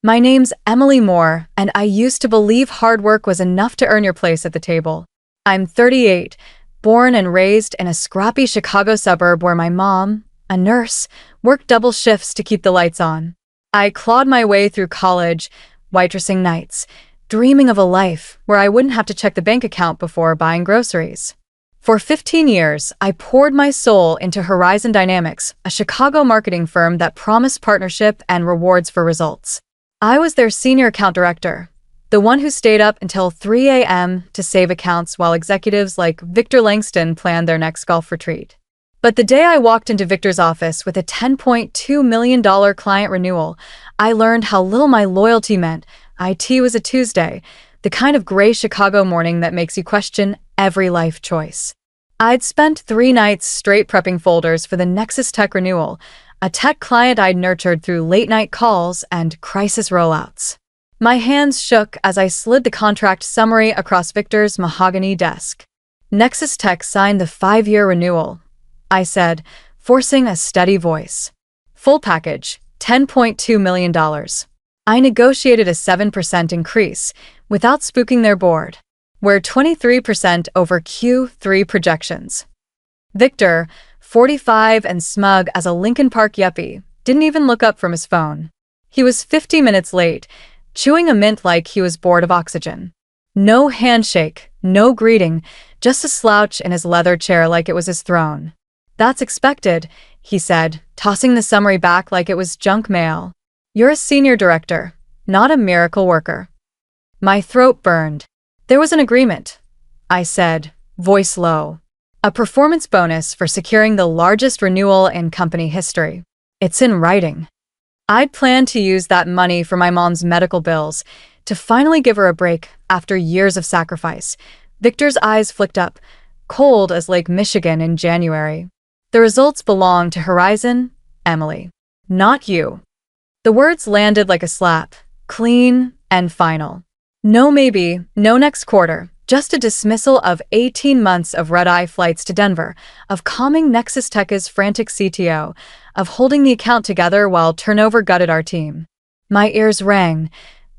My name's Emily Moore, and I used to believe hard work was enough to earn your place at the table. I'm 38, born and raised in a scrappy Chicago suburb where my mom, a nurse, worked double shifts to keep the lights on. I clawed my way through college, waitressing nights, dreaming of a life where I wouldn't have to check the bank account before buying groceries. For 15 years, I poured my soul into Horizon Dynamics, a Chicago marketing firm that promised partnership and rewards for results. I was their senior account director, the one who stayed up until 3 a.m. to save accounts while executives like Victor Langston planned their next golf retreat. But the day I walked into Victor's office with a $10.2 million client renewal, I learned how little my loyalty meant. IT was a Tuesday, the kind of gray Chicago morning that makes you question every life choice. I'd spent 3 nights straight prepping folders for the Nexus Tech renewal, a tech client I'd nurtured through late-night calls and crisis rollouts. My hands shook as I slid the contract summary across Victor's mahogany desk. Nexus Tech signed the 5-year renewal, I said, forcing a steady voice. Full package, $10.2 million. I negotiated a 7% increase without spooking their board. We're 23% over Q3 projections. Victor, 45 and smug as a Lincoln Park yuppie, didn't even look up from his phone. He was 50 minutes late, chewing a mint like he was bored of oxygen. No handshake, no greeting, just a slouch in his leather chair like it was his throne. "That's expected," he said, tossing the summary back like it was junk mail. "You're a senior director, not a miracle worker." My throat burned. "There was an agreement," I said, voice low. "A performance bonus for securing the largest renewal in company history. It's in writing." I'd planned to use that money for my mom's medical bills, to finally give her a break after years of sacrifice. Victor's eyes flicked up, cold as Lake Michigan in January. "The results belong to Horizon, Emily. Not you." The words landed like a slap, clean and final. No maybe, no next quarter. Just a dismissal of 18 months of red-eye flights to Denver, of calming Nexus Tech's frantic CTO, of holding the account together while turnover gutted our team. My ears rang,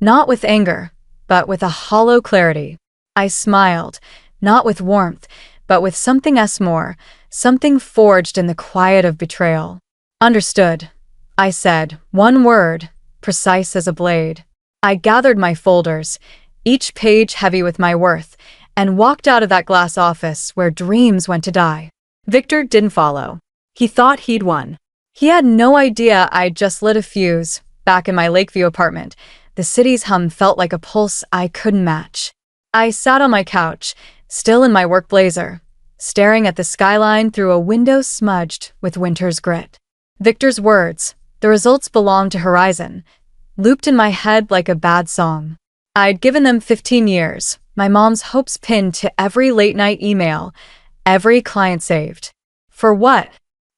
not with anger, but with a hollow clarity. I smiled, not with warmth, but with something more, something forged in the quiet of betrayal. "Understood," I said, one word, precise as a blade. I gathered my folders, each page heavy with my worth, and walked out of that glass office where dreams went to die. Victor didn't follow. He thought he'd won. He had no idea I'd just lit a fuse. Back in my Lakeview apartment, the city's hum felt like a pulse I couldn't match. I sat on my couch, still in my work blazer, staring at the skyline through a window smudged with winter's grit. Victor's words, "The results belong to Horizon," looped in my head like a bad song. I'd given them 15 years, my mom's hopes pinned to every late-night email, every client saved. For what?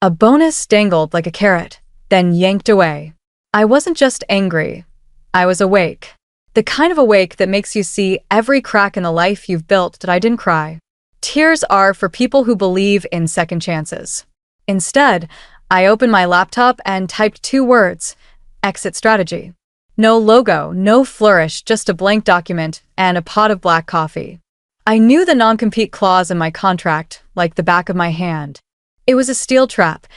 A bonus dangled like a carrot, then yanked away. I wasn't just angry. I was awake. The kind of awake that makes you see every crack in the life you've built that I didn't cry. Tears are for people who believe in second chances. Instead, I opened my laptop and typed 2 words, exit strategy. No logo, no flourish, just a blank document and a pot of black coffee. I knew the non-compete clause in my contract like the back of my hand. It was a steel trap.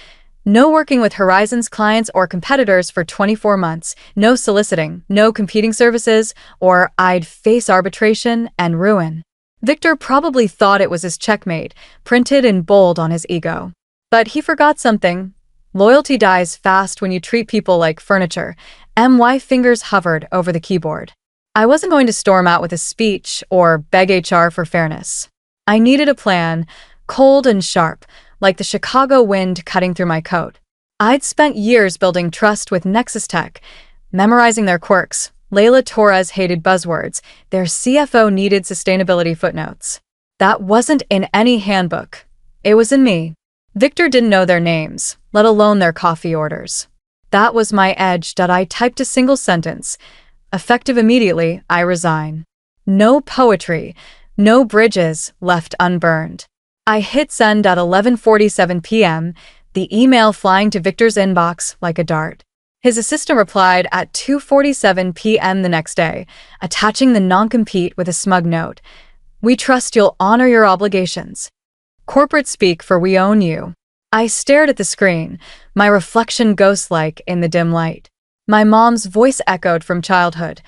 No working with Horizon's clients or competitors for 24 months, no soliciting, no competing services, or I'd face arbitration and ruin. Victor probably thought it was his checkmate, printed in bold on his ego. But he forgot something. Loyalty dies fast when you treat people like furniture. My fingers hovered over the keyboard. I wasn't going to storm out with a speech or beg HR for fairness. I needed a plan, cold and sharp, like the Chicago wind cutting through my coat. I'd spent years building trust with Nexus Tech, memorizing their quirks. Layla Torres hated buzzwords. Their CFO needed sustainability footnotes. That wasn't in any handbook. It was in me. Victor didn't know their names, let alone their coffee orders. That was my edge. I typed a single sentence. Effective immediately, I resign. No poetry, no bridges left unburned. I hit send at 11:47 p.m., the email flying to Victor's inbox like a dart. His assistant replied at 2:47 p.m. the next day, attaching the non-compete with a smug note. We trust you'll honor your obligations. Corporate speak for we own you. I stared at the screen, my reflection ghost-like in the dim light. My mom's voice echoed from childhood.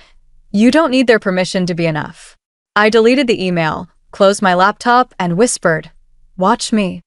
You don't need their permission to be enough. I deleted the email, closed my laptop, and whispered, watch me.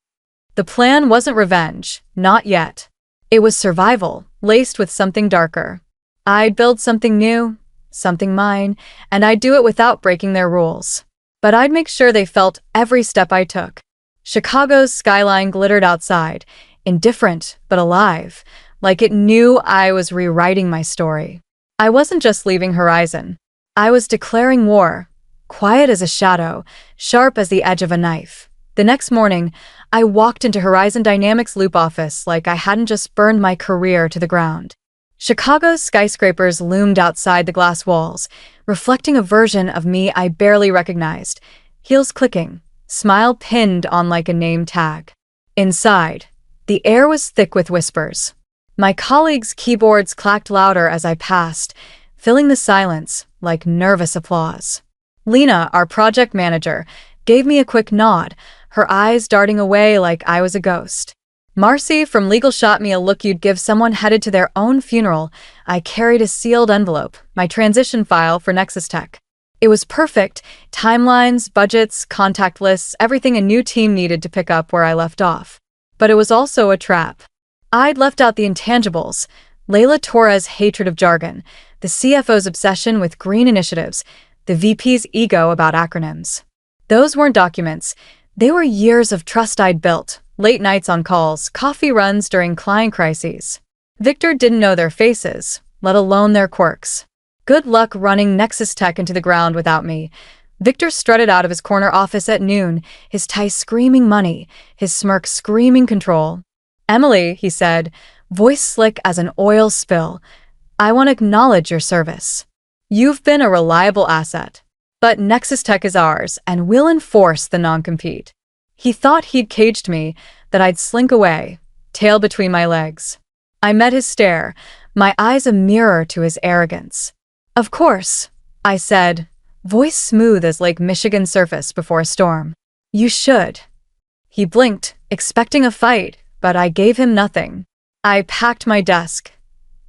The plan wasn't revenge, not yet. It was survival, laced with something darker. I'd build something new, something mine, and I'd do it without breaking their rules. But I'd make sure they felt every step I took. Chicago's skyline glittered outside, indifferent but alive, like it knew I was rewriting my story. I wasn't just leaving Horizon. I was declaring war, quiet as a shadow, sharp as the edge of a knife. The next morning, I walked into Horizon Dynamics' Loop office like I hadn't just burned my career to the ground. Chicago's skyscrapers loomed outside the glass walls, reflecting a version of me I barely recognized, heels clicking, smile pinned on like a name tag. Inside, the air was thick with whispers. My colleagues' keyboards clacked louder as I passed, filling the silence like nervous applause. Lena, our project manager, gave me a quick nod, her eyes darting away like I was a ghost. Marcy from legal shot me a look you'd give someone headed to their own funeral. I carried a sealed envelope, my transition file for Nexus Tech. It was perfect, timelines, budgets, contact lists, everything a new team needed to pick up where I left off. But it was also a trap. I'd left out the intangibles, Layla Torres' hatred of jargon, the CFO's obsession with green initiatives, the VP's ego about acronyms. Those weren't documents. They were years of trust I'd built, late nights on calls, coffee runs during client crises. Victor didn't know their faces, let alone their quirks. Good luck running Nexus Tech into the ground without me. Victor strutted out of his corner office at noon, his tie screaming money, his smirk screaming control. Emily, he said, voice slick as an oil spill, I want to acknowledge your service. You've been a reliable asset. But Nexus Tech is ours, and we'll enforce the non-compete. He thought he'd caged me, that I'd slink away, tail between my legs. I met his stare, my eyes a mirror to his arrogance. Of course, I said, voice smooth as Lake Michigan surface before a storm. You should. He blinked, expecting a fight, but I gave him nothing. I packed my desk.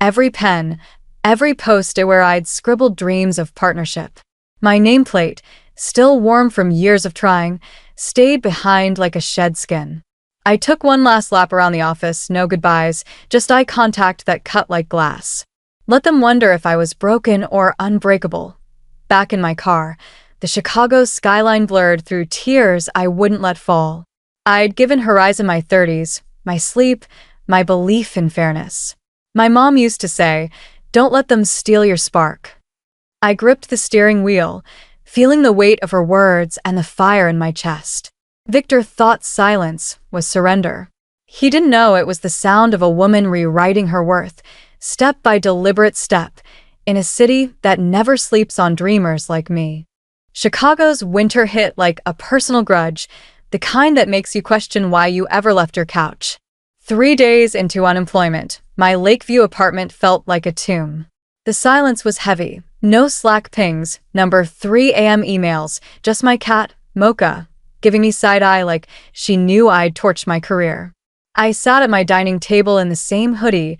Every pen, every post-it where I'd scribbled dreams of partnership. My nameplate, still warm from years of trying, stayed behind like a shed skin. I took one last lap around the office, no goodbyes, just eye contact that cut like glass. Let them wonder if I was broken or unbreakable. Back in my car, the Chicago skyline blurred through tears I wouldn't let fall. I'd given Horizon my 30s, my sleep, my belief in fairness. My mom used to say, don't let them steal your spark. I gripped the steering wheel, feeling the weight of her words and the fire in my chest. Victor thought silence was surrender. He didn't know it was the sound of a woman rewriting her worth, step by deliberate step, in a city that never sleeps on dreamers like me. Chicago's winter hit like a personal grudge, the kind that makes you question why you ever left your couch. 3 days into unemployment, my Lakeview apartment felt like a tomb. The silence was heavy. No Slack pings, number 3 a.m. emails, just my cat, Mocha, giving me side-eye like she knew I'd torched my career. I sat at my dining table in the same hoodie,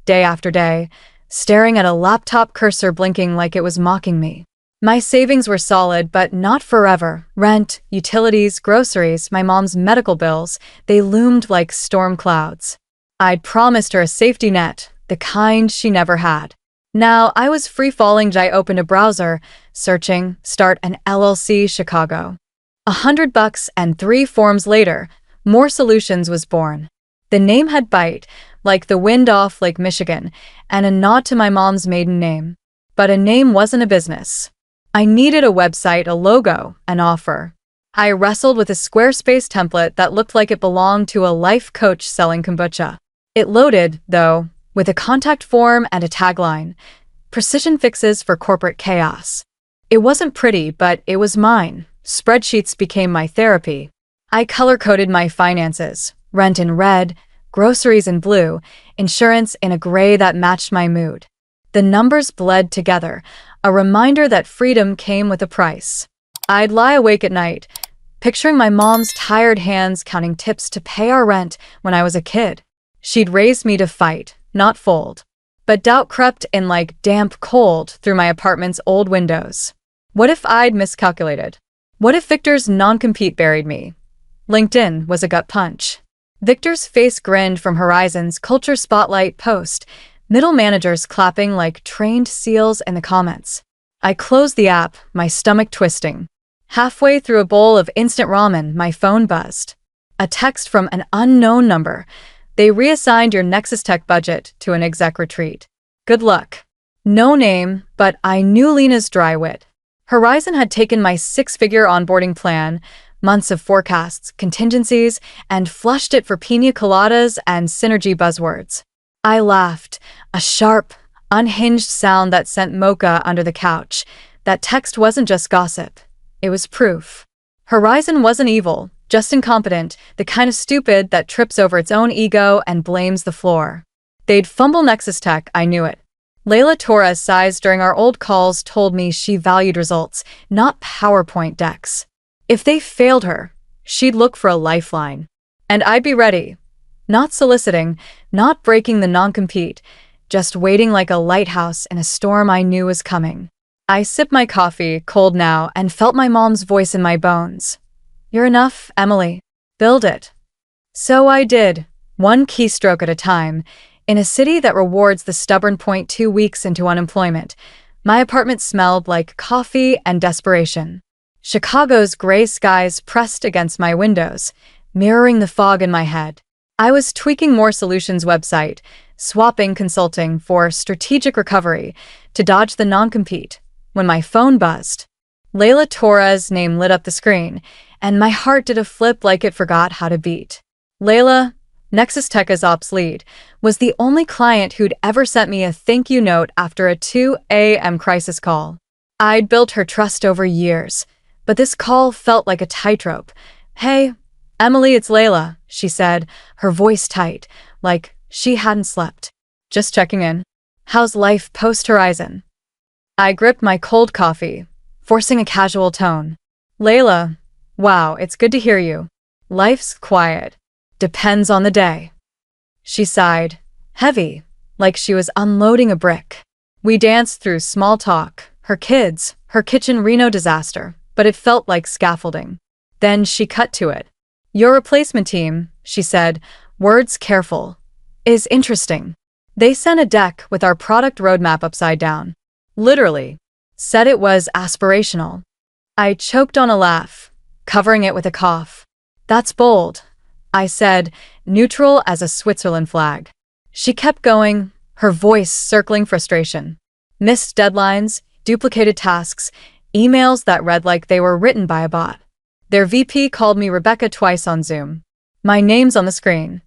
day after day, staring at a laptop cursor blinking like it was mocking me. My savings were solid, but not forever. Rent, utilities, groceries, my mom's medical bills, they loomed like storm clouds. I'd promised her a safety net, the kind she never had. Now, I was free-falling. I opened a browser, searching, start an LLC Chicago. $100 and 3 forms later, More Solutions was born. The name had bite, like the wind off Lake Michigan, and a nod to my mom's maiden name. But a name wasn't a business. I needed a website, a logo, an offer. I wrestled with a Squarespace template that looked like it belonged to a life coach selling kombucha. It loaded, though, with a contact form and a tagline, precision fixes for corporate chaos. It wasn't pretty, but it was mine. Spreadsheets became my therapy. I color-coded my finances, rent in red, groceries in blue, insurance in a gray that matched my mood. The numbers bled together, a reminder that freedom came with a price. I'd lie awake at night, picturing my mom's tired hands counting tips to pay our rent when I was a kid. She'd raised me to fight, not fold. But doubt crept in like damp cold through my apartment's old windows. What if I'd miscalculated? What if Victor's non-compete buried me? LinkedIn was a gut punch. Victor's face grinned from Horizon's Culture Spotlight post, middle managers clapping like trained seals in the comments. I closed the app, my stomach twisting. Halfway through a bowl of instant ramen, my phone buzzed. A text from an unknown number. They reassigned your Nexus Tech budget to an exec retreat. Good luck. No name, but I knew Lena's dry wit. Horizon had taken my six-figure onboarding plan, months of forecasts, contingencies, and flushed it for pina coladas and synergy buzzwords. I laughed, a sharp, unhinged sound that sent Mocha under the couch. That text wasn't just gossip. It was proof. Horizon wasn't evil, just incompetent, the kind of stupid that trips over its own ego and blames the floor. They'd fumble Nexus Tech, I knew it. Layla Torres' sighs during our old calls told me she valued results, not PowerPoint decks. If they failed her, she'd look for a lifeline. And I'd be ready. Not soliciting, not breaking the non-compete, just waiting like a lighthouse in a storm I knew was coming. I sipped my coffee, cold now, and felt my mom's voice in my bones. You're enough, Emily. Build it. So I did, one keystroke at a time. In a city that rewards the stubborn 2 weeks into unemployment, my apartment smelled like coffee and desperation. Chicago's gray skies pressed against my windows, mirroring the fog in my head. I was tweaking More Solutions' website, swapping consulting for strategic recovery to dodge the non-compete, when my phone buzzed. Layla Torres' name lit up the screen, and my heart did a flip like it forgot how to beat. Layla, Nexus Tech's ops lead, was the only client who'd ever sent me a thank you note after a 2 a.m. crisis call. I'd built her trust over years, but this call felt like a tightrope. Hey, Emily, it's Layla, she said, her voice tight, like she hadn't slept. Just checking in. How's life post-Horizon? I gripped my cold coffee, forcing a casual tone. Layla, wow, it's good to hear you. Life's quiet. Depends on the day. She sighed, heavy, like she was unloading a brick. We danced through small talk, her kids, her kitchen Reno disaster, but it felt like scaffolding. Then she cut to it. Your replacement team, she said, words careful, is interesting. They sent a deck with our product roadmap upside down. Literally. Said it was aspirational. I choked on a laugh, covering it with a cough. That's bold, I said, neutral as a Switzerland flag. She kept going, her voice circling frustration. Missed deadlines, duplicated tasks, emails that read like they were written by a bot. Their VP called me Rebecca twice on Zoom. My name's on the screen.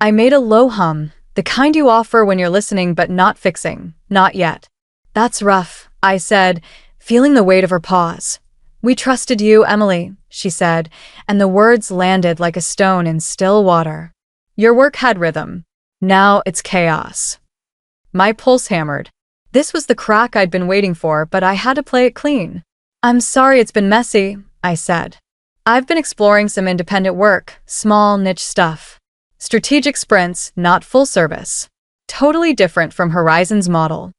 I made a low hum, the kind you offer when you're listening but not fixing, not yet. That's rough, I said, feeling the weight of her pause. We trusted you, Emily, she said, and the words landed like a stone in still water. Your work had rhythm. Now it's chaos. My pulse hammered. This was the crack I'd been waiting for, but I had to play it clean. I'm sorry it's been messy, I said. I've been exploring some independent work, small niche stuff. Strategic sprints, not full service. Totally different from Horizon's model.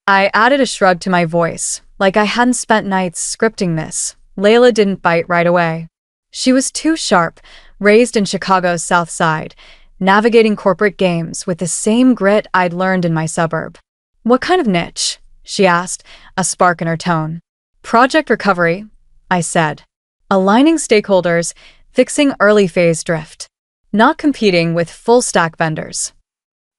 I added a shrug to my voice, like I hadn't spent nights scripting this. Layla didn't bite right away. She was too sharp, raised in Chicago's South Side, navigating corporate games with the same grit I'd learned in my suburb. What kind of niche? She asked, a spark in her tone. Project recovery, I said. Aligning stakeholders, fixing early phase drift. Not competing with full-stack vendors.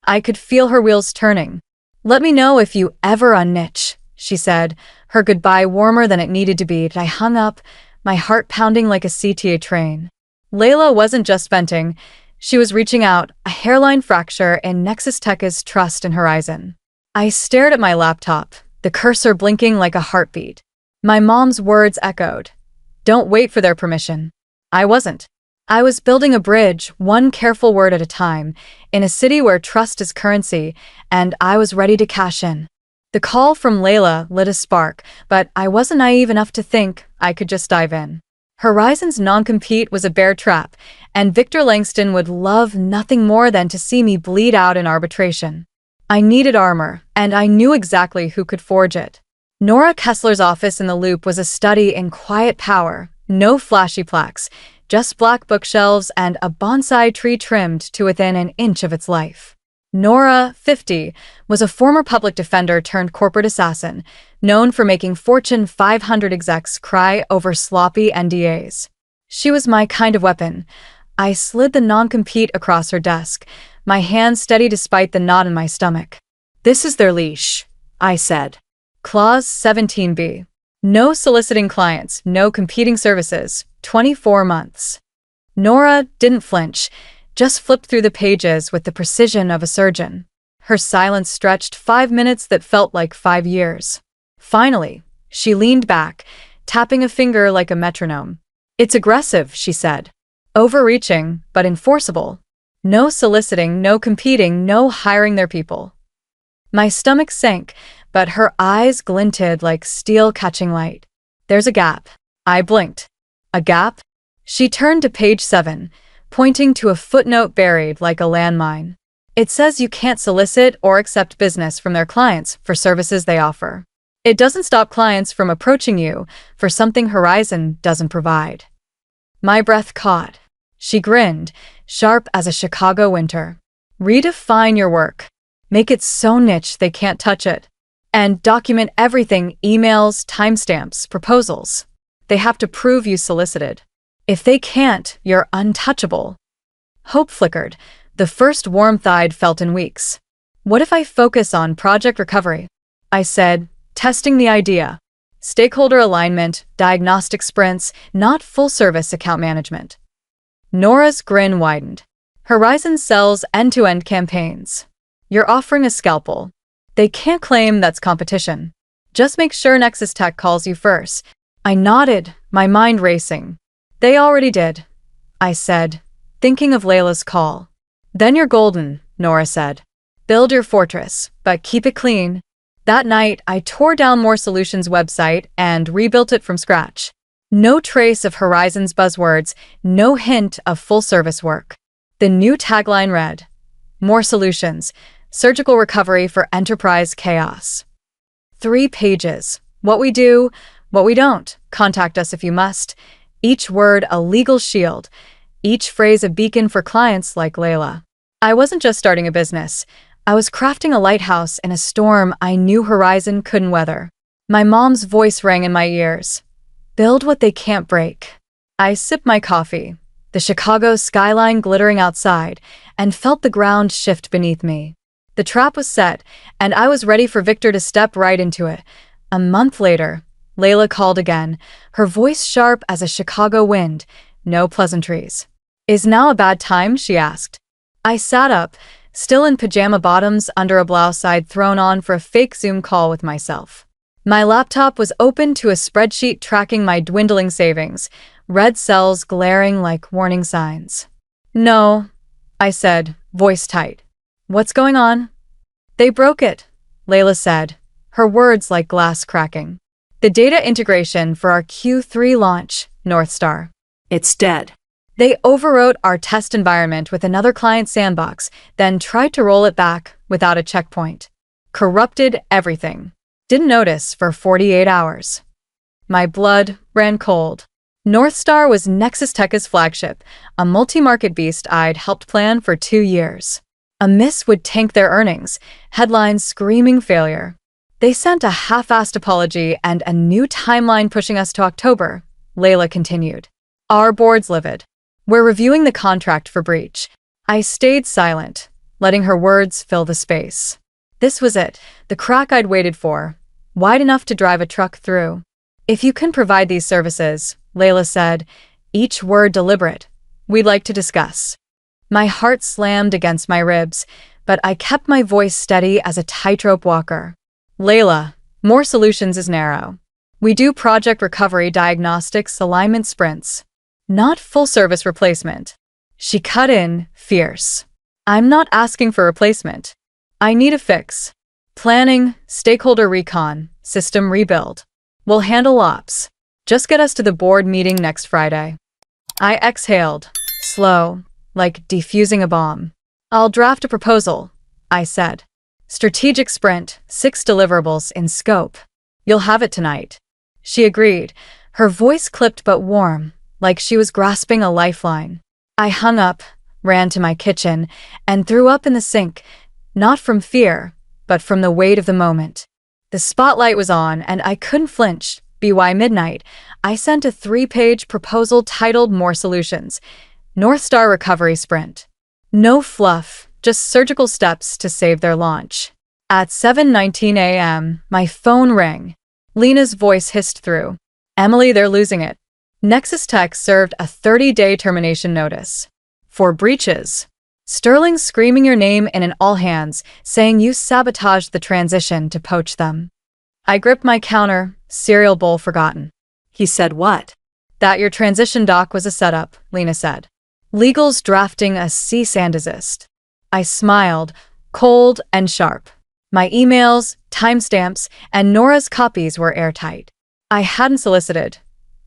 I could feel her wheels turning. Let me know if you ever unniche, she said, her goodbye warmer than it needed to be. I hung up, my heart pounding like a CTA train. Layla wasn't just venting, she was reaching out, a hairline fracture in Nexus Tech's trust in Horizon. I stared at my laptop, the cursor blinking like a heartbeat. My mom's words echoed. Don't wait for their permission. I wasn't. I was building a bridge, one careful word at a time, in a city where trust is currency, and I was ready to cash in. The call from Layla lit a spark, but I wasn't naive enough to think I could just dive in. Horizon's non-compete was a bear trap, and Victor Langston would love nothing more than to see me bleed out in arbitration. I needed armor, and I knew exactly who could forge it. Nora Kessler's office in the Loop was a study in quiet power, no flashy plaques, just black bookshelves and a bonsai tree trimmed to within an inch of its life. Nora, 50, was a former public defender turned corporate assassin, known for making Fortune 500 execs cry over sloppy NDAs. She was my kind of weapon. I slid the non-compete across her desk, my hand steady despite the knot in my stomach. "This is their leash," I said. Clause 17b. No soliciting clients, no competing services, 24 months. Nora didn't flinch, just flipped through the pages with the precision of a surgeon. Her silence stretched 5 minutes that felt like 5 years. Finally, she leaned back, tapping a finger like a metronome. "It's aggressive," she said. "Overreaching, but enforceable. No soliciting, no competing, no hiring their people." My stomach sank, but her eyes glinted like steel catching light. "There's a gap." I blinked. "A gap?" She turned to page 7, pointing to a footnote buried like a landmine. "It says you can't solicit or accept business from their clients for services they offer. It doesn't stop clients from approaching you for something Horizon doesn't provide." My breath caught. She grinned, sharp as a Chicago winter. "Redefine your work. Make it so niche they can't touch it. And document everything: emails, timestamps, proposals. They have to prove you solicited. If they can't, you're untouchable." Hope flickered, the first warmth I'd felt in weeks. "What if I focus on project recovery?" I said, testing the idea. "Stakeholder alignment, diagnostic sprints, not full-service account management." Nora's grin widened. "Horizon sells end-to-end campaigns. You're offering a scalpel. They can't claim that's competition. Just make sure Nexus Tech calls you first." I nodded, my mind racing. "They already did," I said, thinking of Layla's call. "Then you're golden," Nora said. "Build your fortress, but keep it clean." That night, I tore down More Solutions' website and rebuilt it from scratch. No trace of Horizon's buzzwords, no hint of full-service work. The new tagline read, "More Solutions, surgical recovery for enterprise chaos." 3 pages. What we do, what we don't. Contact us if you must. Each word a legal shield. Each phrase a beacon for clients like Layla. I wasn't just starting a business. I was crafting a lighthouse in a storm I knew Horizon couldn't weather. My mom's voice rang in my ears. "Build what they can't break." I sipped my coffee, the Chicago skyline glittering outside, and felt the ground shift beneath me. The trap was set, and I was ready for Victor to step right into it. A month later, Layla called again, her voice sharp as a Chicago wind. No pleasantries. "Is now a bad time?" she asked. I sat up, still in pajama bottoms under a blouse I'd thrown on for a fake Zoom call with myself. My laptop was open to a spreadsheet tracking my dwindling savings, red cells glaring like warning signs. "No," I said, voice tight. "What's going on?" "They broke it," Layla said, her words like glass cracking. "The data integration for our Q3 launch, North Star. It's dead. They overwrote our test environment with another client sandbox, then tried to roll it back without a checkpoint. Corrupted everything. Didn't notice for 48 hours. My blood ran cold. North Star was Nexus Tech's flagship, a multi-market beast I'd helped plan for 2 years. A miss would tank their earnings, headlines screaming failure. They sent a half-assed apology and a new timeline pushing us to October, Layla continued. Our board's livid. "We're reviewing the contract for breach." I stayed silent, letting her words fill the space. This was it, the crack I'd waited for, wide enough to drive a truck through. "If you can provide these services," Layla said, each word deliberate, "we'd like to discuss." My heart slammed against my ribs, but I kept my voice steady as a tightrope walker. "Layla, More Solutions is narrow. We do project recovery diagnostics alignment sprints. not full-service replacement. She cut in, fierce. I'm not asking for replacement. I need a fix. Planning, stakeholder recon, system rebuild. We'll handle ops. Just get us to the board meeting next Friday. I exhaled, slow, like defusing a bomb. I'll draft a proposal, I said. Strategic sprint, 6 deliverables in scope. You'll have it tonight. She agreed, her voice clipped but warm, like she was grasping a lifeline. I hung up, ran to my kitchen, and threw up in the sink, not from fear, but from the weight of the moment. The spotlight was on, and I couldn't flinch. By midnight, I sent a 3-page proposal titled More Solutions. North Star Recovery Sprint. No fluff, just surgical steps to save their launch. At 7:19 a.m., my phone rang. Lena's voice hissed through. Emily, they're losing it. Nexus Tech served a 30-day termination notice. For breaches. Sterling screaming your name in an all-hands, saying you sabotaged the transition to poach them. I gripped my counter, cereal bowl forgotten. He said what? That your transition doc was a setup, Lena said. Legal's drafting a cease and desist. I smiled, cold and sharp. My emails, timestamps, and Nora's copies were airtight. I hadn't solicited.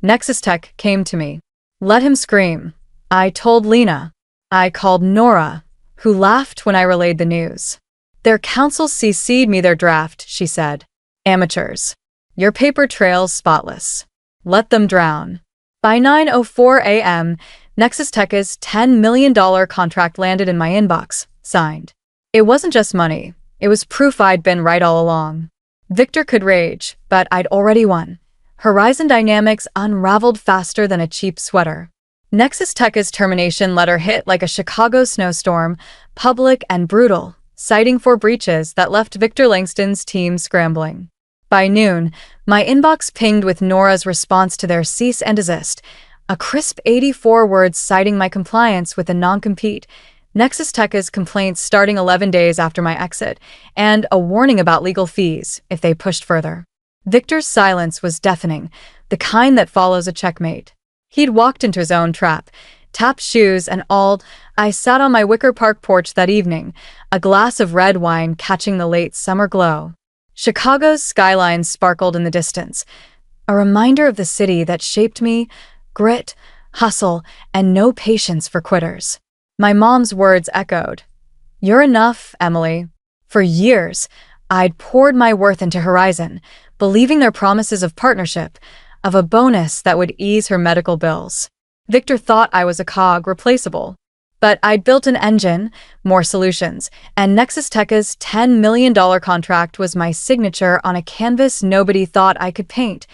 Nexus Tech came to me. Let him scream. I told Lena. I called Nora, who laughed when I relayed the news. Their counsel CC'd me their draft, she said. Amateurs. Your paper trail's spotless. Let them drown. By 9:04 a.m., Nexus Tech's $10 million contract landed in my inbox, signed. It wasn't just money. It was proof I'd been right all along. Victor could rage, but I'd already won. Horizon Dynamics unraveled faster than a cheap sweater. Nexus Tech's termination letter hit like a Chicago snowstorm, public and brutal, citing 4 breaches that left Victor Langston's team scrambling. By noon, my inbox pinged with Nora's response to their cease and desist, a crisp 84 words citing my compliance with a non-compete, Nexus Tech's complaints starting 11 days after my exit, and a warning about legal fees if they pushed further. Victor's silence was deafening, the kind that follows a checkmate. He'd walked into his own trap, tapped shoes and all. I sat on my Wicker Park porch that evening, a glass of red wine catching the late summer glow. Chicago's skyline sparkled in the distance, a reminder of the city that shaped me, grit, hustle, and no patience for quitters. My mom's words echoed. You're enough, Emily. For years, I'd poured my worth into Horizon, believing their promises of partnership, of a bonus that would ease her medical bills. Victor thought I was a cog, replaceable. But I'd built an engine, more solutions, and Nexus Tech's $10 million contract was my signature on a canvas nobody thought I could paint.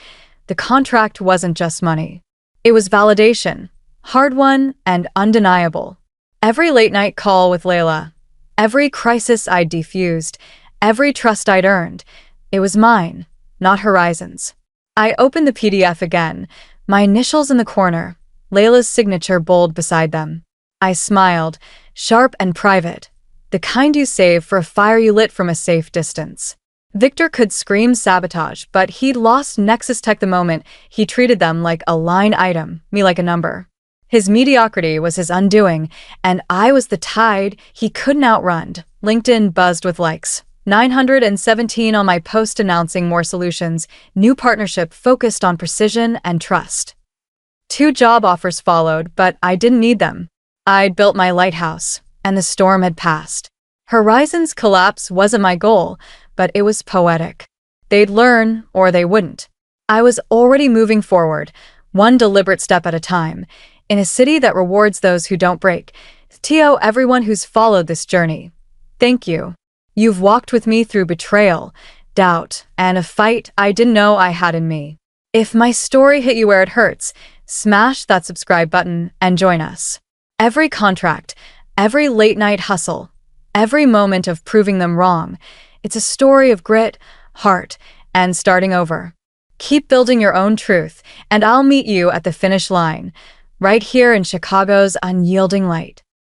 The contract wasn't just money. It was validation, hard-won and undeniable. Every late-night call with Layla, every crisis I'd defused, every trust I'd earned, it was mine, not Horizon's. I opened the PDF again, my initials in the corner, Layla's signature bold beside them. I smiled, sharp and private, the kind you save for a fire you lit from a safe distance. Victor could scream sabotage, but he'd lost Nexus Tech the moment he treated them like a line item, me like a number. His mediocrity was his undoing, and I was the tide he couldn't outrun. LinkedIn buzzed with likes. 917 on my post announcing more solutions, new partnership focused on precision and trust. 2 job offers followed, but I didn't need them. I'd built my lighthouse, and the storm had passed. Horizon's collapse wasn't my goal, but it was poetic. They'd learn, or they wouldn't. I was already moving forward, one deliberate step at a time, in a city that rewards those who don't break. To everyone who's followed this journey, thank you. You've walked with me through betrayal, doubt, and a fight I didn't know I had in me. If my story hit you where it hurts, smash that subscribe button and join us. Every contract, every late-night hustle, every moment of proving them wrong, it's a story of grit, heart, and starting over. Keep building your own truth, and I'll meet you at the finish line, right here in Chicago's unyielding light.